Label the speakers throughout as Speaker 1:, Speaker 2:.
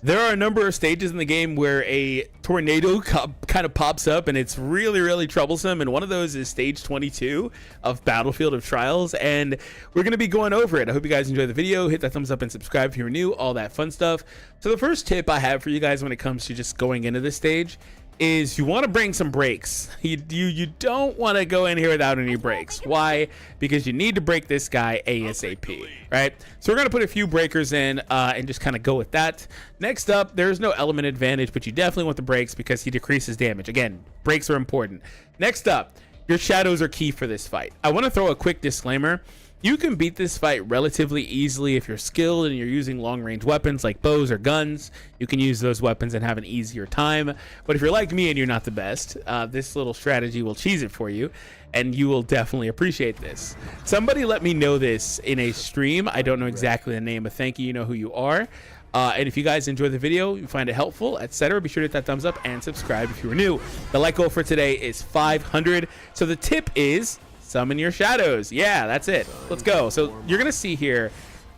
Speaker 1: There are a number of stages in the game where a tornado kind of pops up and it's really, really troublesome. And one of those is stage 22 of Battlefield of Trials. And we're going to be going over it. I hope you guys enjoy the video. Hit that thumbs up and subscribe if you're new, all that fun stuff. So the first tip I have for you guys when it comes to just going into this stage is you want to bring some brakes. You don't want to go in here without any brakes. Why? Because you need to break this guy ASAP, right? So we're going to put a few breakers in and just kind of go with that. Next up, there's no element advantage, but you definitely want the brakes because he decreases damage. Again, brakes are important. Next up, your shadows are key for this fight. I want to throw a quick disclaimer. You can beat this fight relatively easily if you're skilled and you're using long-range weapons like bows or guns. You can use those weapons and have an easier time. But if you're like me and you're not the best, this little strategy will cheese it for you, and you will definitely appreciate this. Somebody let me know this in a stream. I don't know exactly the name, but thank you. You know who you are. And if you guys enjoy the video, you find it helpful, etc., be sure to hit that thumbs up and subscribe if you are new. The like goal for today is 500. So the tip is summon your shadows. Yeah, that's it. Let's go. So you're gonna see here,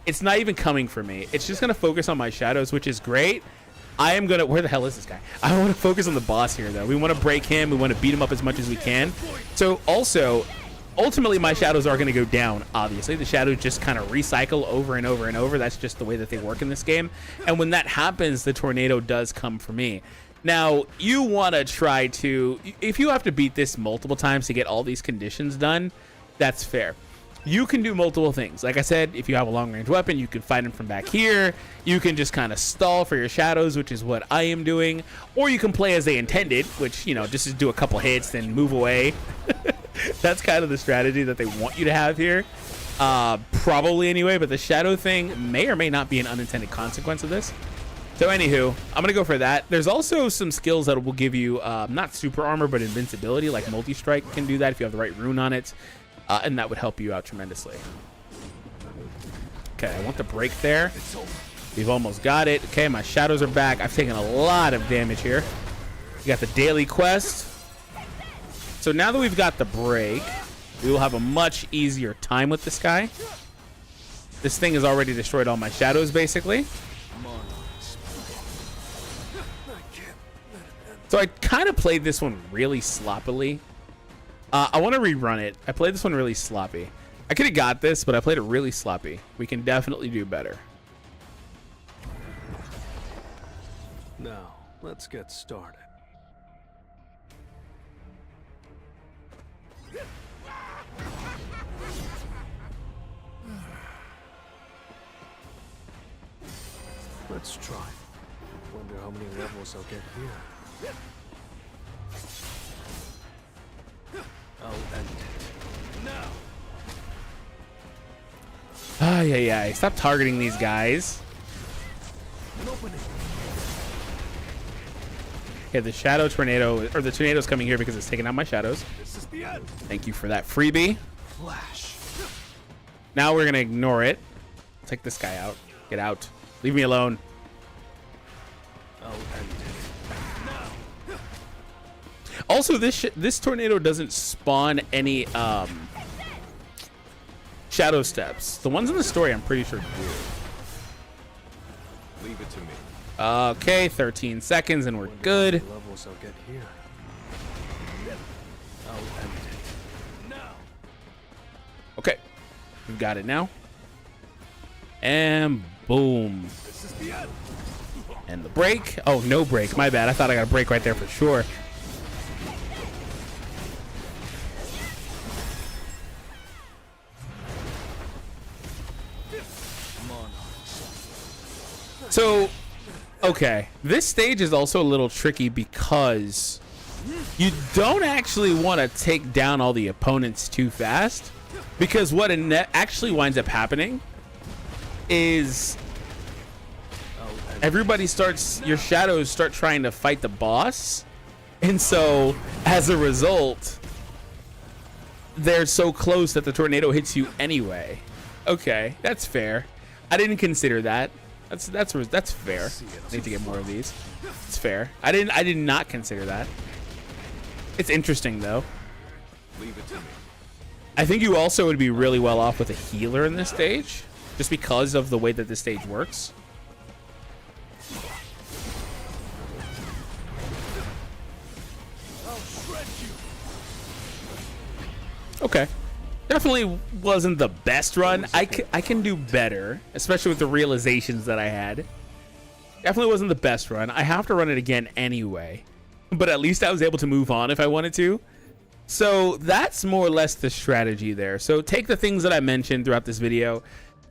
Speaker 1: it's not even coming for me. It's just gonna focus on my shadows, which is great. I am gonna, where the hell is this guy? I want to focus on the boss here though. We want to break him. We want to beat him up as much as we can. So also, ultimately my shadows are going to go down. Obviously the shadows just kind of recycle over and over and over. That's just the way that they work in this game. And when that happens, the tornado does come for me. Now, you want to try to, if you have to beat this multiple times to get all these conditions done, that's fair. You can do multiple things. Like I said, if you have a long-range weapon, you can fight him from back here. You can just kind of stall for your shadows, which is what I am doing. Or you can play as they intended, which, you know, just to do a couple hits, then move away. That's kind of the strategy that they want you to have here. Probably anyway, but the shadow thing may or may not be an unintended consequence of this. So anywho, I'm going to go for that. There's also some skills that will give you, not super armor, but invincibility, like multi-strike can do that if you have the right rune on it. And that would help you out tremendously. Okay, I want the break there. We've almost got it. Okay, my shadows are back. I've taken a lot of damage here. We got the daily quest. So now that we've got the break, we will have a much easier time with this guy. This thing has already destroyed all my shadows, basically. So I kind of played this one really sloppily. I want to rerun it. I played this one really sloppy. I could have got this, but I played it really sloppy. We can definitely do better.
Speaker 2: Now, let's get started. Let's try. Wonder how many levels I'll get here. I'll end it now.
Speaker 1: Ay. Stop targeting these guys. Okay, the shadow tornado, or the tornado's coming here because it's taking out my shadows.
Speaker 2: This is the end.
Speaker 1: Thank you for that freebie.
Speaker 2: Flash.
Speaker 1: Now we're gonna ignore it. Take this guy out. Get out. Leave me alone.
Speaker 2: I'll end it.
Speaker 1: Also, this tornado doesn't spawn any shadow steps. The ones in the story, I'm pretty sure do.
Speaker 2: Leave it to me.
Speaker 1: Okay, 13 seconds and we're good.
Speaker 2: Levels I'll get here. I'll end it now.
Speaker 1: Okay, we've got it now. And boom.
Speaker 2: This is the end.
Speaker 1: And the break. Oh, no break. My bad. I thought I got a break right there for sure. So, okay, this stage is also a little tricky because you don't actually want to take down all the opponents too fast, because what actually winds up happening is everybody starts, your shadows start trying to fight the boss, and so as a result, they're so close that the tornado hits you anyway. Okay, that's fair. I didn't consider that. That's fair. I need to get more of these. It's fair. I did not consider that. It's interesting though.
Speaker 2: Leave it to me.
Speaker 1: I think you also would be really well off with a healer in this stage, just because of the way that this stage works. Okay. Definitely wasn't the best run. I can do better, especially with the realizations that I had. Definitely wasn't the best run. I have to run it again anyway, but at least I was able to move on if I wanted to. So that's more or less the strategy there. So take the things that I mentioned throughout this video,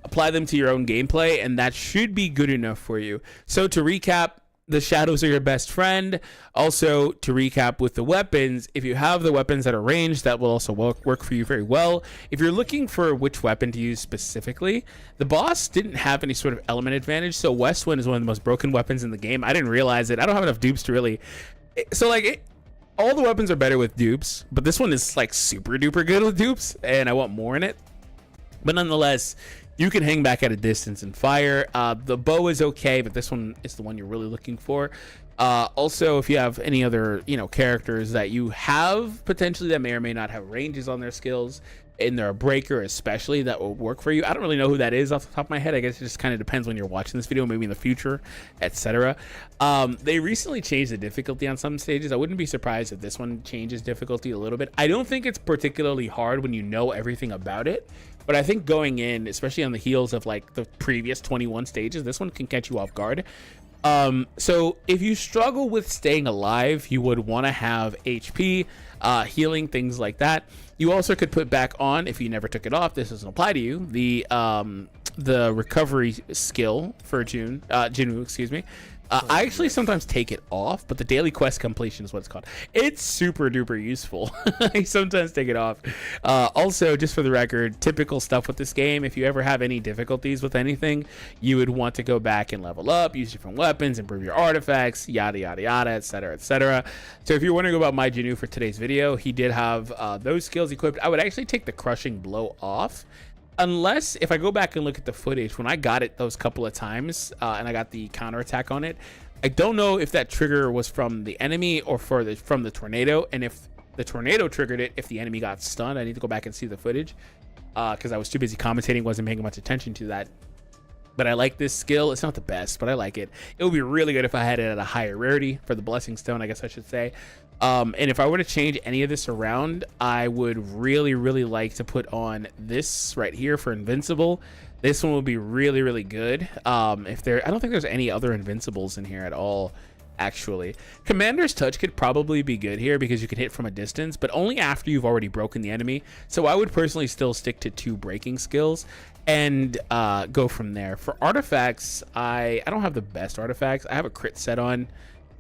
Speaker 1: apply them to your own gameplay, and that should be good enough for you. So to recap, the shadows are your best friend. Also, to recap with the weapons, if you have the weapons that are ranged, that will also work for you very well. If you're looking for which weapon to use specifically, the boss didn't have any sort of element advantage, so West Wind is one of the most broken weapons in the game. I didn't realize it. I don't have enough dupes to really... So, like, all the weapons are better with dupes, but this one is, like, super duper good with dupes, and I want more in it. But nonetheless, you can hang back at a distance and fire. The bow is okay, but this one is the one you're really looking for. Also, if you have any other, characters that you have potentially that may or may not have ranges on their skills, and they're a breaker especially, that will work for you. I don't really know who that is off the top of my head. I guess it just kind of depends when you're watching this video, maybe in the future, etc. They recently changed the difficulty on some stages. I wouldn't be surprised if this one changes difficulty a little bit. I don't think it's particularly hard when you know everything about it. But I think going in, especially on the heels of like the previous 21 stages, this one can catch you off guard. So if you struggle with staying alive, you would want to have HP, healing, things like that. You also could put back on, if you never took it off, this doesn't apply to you, the recovery skill for Jinu, excuse me. I actually sometimes take it off, but the daily quest completion is what it's called. It's super duper useful. I sometimes take it off. Also, just for the record, typical stuff with this game, if you ever have any difficulties with anything, you would want to go back and level up, use different weapons, improve your artifacts, yada yada yada, etc etc. So if you're wondering about my Jinu for today's video, he did have those skills equipped. I would actually take the crushing blow off. Unless, if I go back and look at the footage, when I got it those couple of times and I got the counterattack on it, I don't know if that trigger was from the enemy or from the tornado. And if the tornado triggered it, if the enemy got stunned, I need to go back and see the footage because I was too busy commentating, wasn't paying much attention to that. But I like this skill. It's not the best, but I like it. It would be really good if I had it at a higher rarity for the Blessing Stone, I guess I should say. And if I were to change any of this around, I would really, really like to put on this right here for Invincible. This one would be really, really good. I don't think there's any other Invincibles in here at all, actually. Commander's Touch could probably be good here because you can hit from a distance, but only after you've already broken the enemy. So I would personally still stick to 2 breaking skills and go from there. For artifacts, I don't have the best artifacts. I have a crit set on.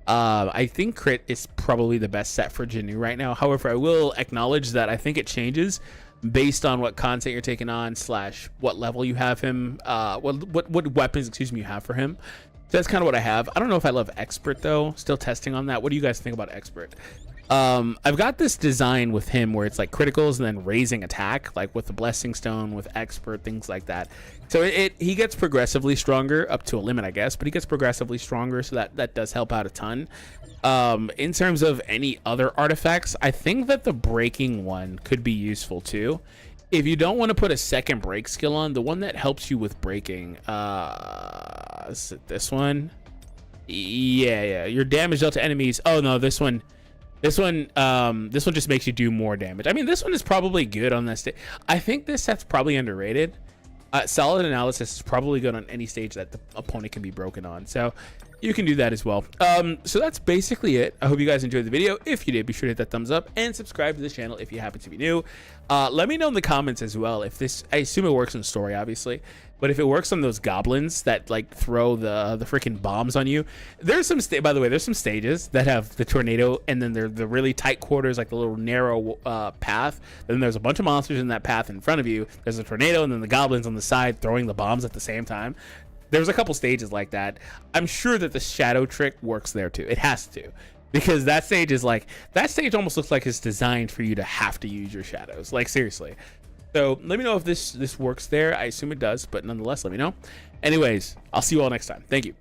Speaker 1: I think crit is probably the best set for Jinu right now. However, I will acknowledge that I think it changes based on what content you're taking on / what level you have him, what weapons, you have for him. So that's kind of what I have. I don't know if I love Expert though. Still testing on that. What do you guys think about Expert? I've got this design with him where it's like criticals and then raising attack, like with the Blessing Stone, with Expert, things like that. So he gets progressively stronger up to a limit, I guess, but he gets progressively stronger, so that does help out a ton. In terms of any other artifacts, I think that the breaking one could be useful too. If you don't want to put a second break skill on, the one that helps you with breaking, is it this one? Yeah, your damage dealt to enemies. Oh no, this one just makes you do more damage. I mean, this one is probably good on this stage. I think this set's probably underrated. Solid Analysis is probably good on any stage that the opponent can be broken on, so you can do that as well. So that's basically it. I hope you guys enjoyed the video. If you did, be sure to hit that thumbs up and subscribe to this channel if you happen to be new. Let me know in the comments as well if this, I assume it works in story obviously, but if it works on those goblins that like throw the freaking bombs on you. There's some by the way, there's some stages that have the tornado and then they're the really tight quarters, like the little narrow path. Then there's a bunch of monsters in that path in front of you. There's a tornado and then the goblins on the side throwing the bombs at the same time. There's a couple stages like that. I'm sure that the shadow trick works there too. It has to, because that stage almost looks like it's designed for you to have to use your shadows, like seriously. So let me know if this works there. I assume it does, but nonetheless, let me know. Anyways, I'll see you all next time. Thank you.